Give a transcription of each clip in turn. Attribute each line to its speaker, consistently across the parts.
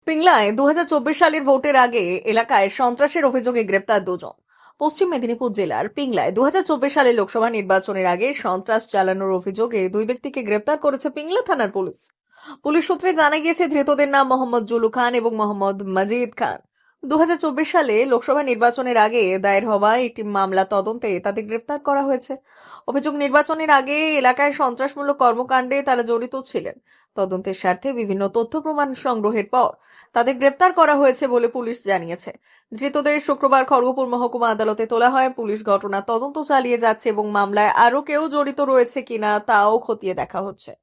Speaker 1: পিংলায় 2024 সালের ভোটের আগে এলাকায় সন্ত্রাসের অভিযোগে গ্রেপ্তার দুজন। পশ্চিম মেদিনীপুর জেলার পিংলায় 2024 সালের লোকসভা নির্বাচনের আগে সন্ত্রাস চালানোর অভিযোগে দুই ব্যক্তিকে গ্রেপ্তার করেছে পিংলা থানার পুলিশ। পুলিশ সূত্রে জানা গিয়েছে ধৃতদের নাম মোহাম্মদ জুলু খান এবং মোহাম্মদ মজিদ খান। 2024 সালে লোকসভা নির্বাচনের আগে দায়ের হওয়া একটি মামলা তদন্তে তাদের গ্রেপ্তার করা হয়েছে। অভিযোগ, নির্বাচনের আগে এলাকায় সন্ত্রাসমূলক কর্মকাণ্ডে তারা জড়িত ছিলেন। তদন্তের স্বার্থে বিভিন্ন তথ্য প্রমাণ সংগ্রহের পর তাদের গ্রেপ্তার করা হয়েছে বলে পুলিশ জানিয়েছে। ধৃতদের শুক্রবার খড়গপুর মহকুমা আদালতে তোলা হয়। পুলিশ ঘটনার তদন্ত চালিয়ে যাচ্ছে এবং মামলায় আরো কেউ জড়িত রয়েছে কিনা তাও খতিয়ে দেখা হচ্ছে।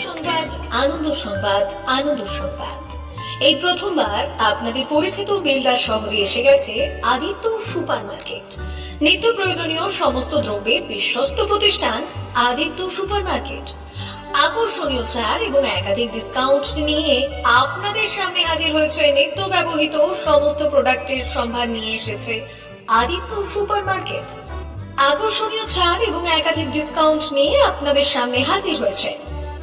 Speaker 2: সংবাদ, আনন্দ সংবাদ, আনন্দ সংবাদ। এই প্রথমবার আপনাদের পরিচিত বেলদা শহরে এসে গেছে আদিত্য সুপার মার্কেট। নিত্য প্রয়োজনীয় সমস্ত দ্রব্যের বিশ্বস্ত প্রতিষ্ঠান আদিত্য সুপার মার্কেট। আকর্ষণীয় ছাড় এবং একাধিক ডিসকাউন্ট নিয়ে আপনাদের সামনে হাজির হয়েছে। নিত্য ব্যবহৃত সমস্ত প্রোডাক্টের সম্ভার নিয়ে এসেছে আদিত্য সুপার মার্কেট। আকর্ষণীয় ছাড় এবং একাধিক ডিসকাউন্ট নিয়ে আপনাদের সামনে হাজির হয়েছে।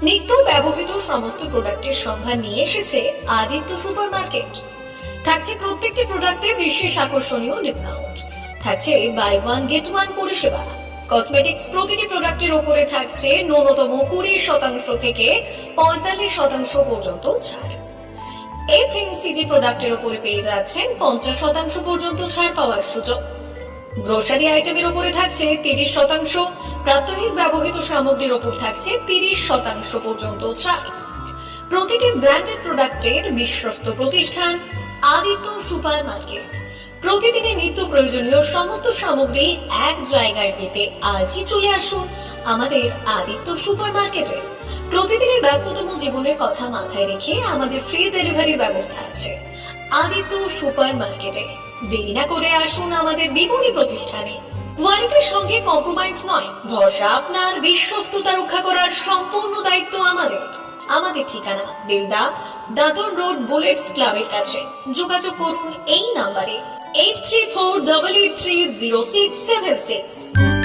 Speaker 2: নিত্য ব্যবহৃত সমস্ত প্রোডাক্টের সম্ভার নিয়ে এসেছে আদিত্য সুপার মার্কেট। থাকছে প্রত্যেকটি প্রোডাক্টে বিশেষ আকর্ষণীয় ডিসকাউন্ট। থাকছে বাই ওয়ান গেট ওয়ান পরিষেবা। কসমেটিক্স প্রতিটি প্রোডাক্টের উপরে থাকছে ন্যূনতম 20% থেকে 45% পর্যন্ত ছাড়। এফএমসিজি প্রোডাক্টের উপরে পেয়ে যাচ্ছেন 50% পর্যন্ত ছাড় পাওয়ার সুযোগ। গ্রোসারি আইটেমের উপরে থাকছে 30%, প্রাত্যহিক ব্যবহৃত সামগ্রীর উপর থাকছে 30% পর্যন্ত ছাড়। প্রতিটি ব্র্যান্ডেড প্রোডাক্টের বিশ্বস্ত প্রতিষ্ঠান আদিত্য সুপার মার্কেট। প্রতিদিনের নিত্য প্রয়োজনীয় সমস্ত সামগ্রী এক জায়গায় পেতে আজই চলে আসুন আমাদের আদিত্য সুপার মার্কেটে। প্রতিদিনের ব্যস্ততম জীবনের কথা মাথায় রেখে আমাদের ফ্রি ডেলিভারির ব্যবস্থা আছে আদিত্য সুপার মার্কেটে। দেরি না করে আসুন আমাদের বিপণী প্রতিষ্ঠানে। কোয়ালিটির সঙ্গে কম্প্রোমাইজ নয়, ভরসা আপনার, বিশ্বস্ততা রক্ষা করার সম্পূর্ণ দায়িত্ব আমাদের। আমাদের ঠিকানা বেলদা, দাদন রোড, বুলেটস ক্লাবের কাছে। যোগাযোগ করুন এই নাম্বারে 8348830676।